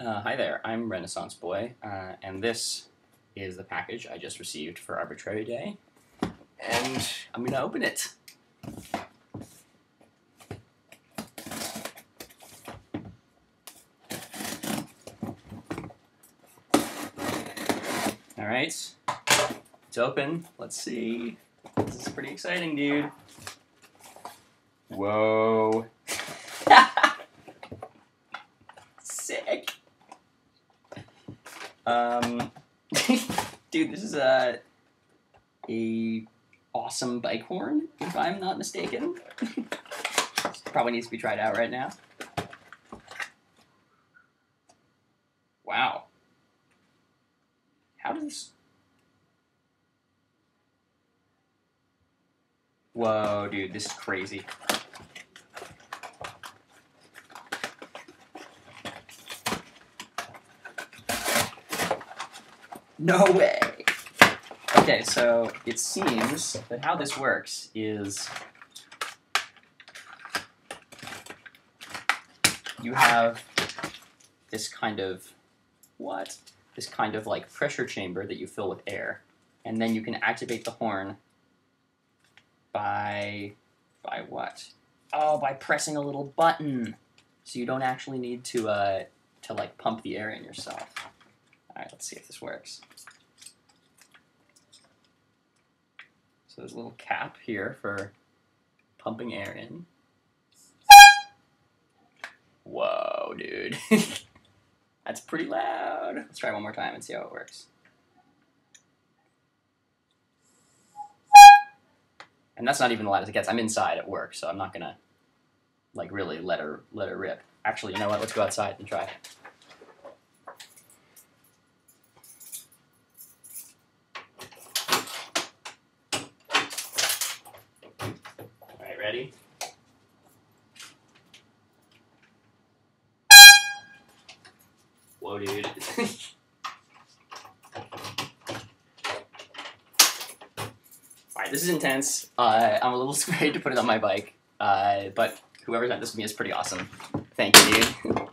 Hi there, I'm Renaissance Boy, and this is the package I just received for Arbitrary Day, and I'm gonna open it. Alright, it's open. Let's see. This is pretty exciting, dude. Whoa. Sick. Dude, this is a awesome bike horn, if I'm not mistaken. Probably needs to be tried out right now. Wow. How does this... Whoa, dude, this is crazy. No way! Okay, so it seems that how this works is you have this kind of, this kind of like pressure chamber that you fill with air, and then you can activate the horn by what? Oh, by pressing a little button. So you don't actually need to like pump the air in yourself. Alright, let's see if this works. So there's a little cap here for pumping air in. Whoa, dude. That's pretty loud. Let's try one more time and see how it works. And that's not even as loud as it gets. I'm inside at work, so I'm not gonna like really let her rip. Actually, you know what? Let's go outside and try. Alright, ready? Whoa, dude. Alright, this is intense. I'm a little scared to put it on my bike, but whoever sent this to me is pretty awesome. Thank you, dude.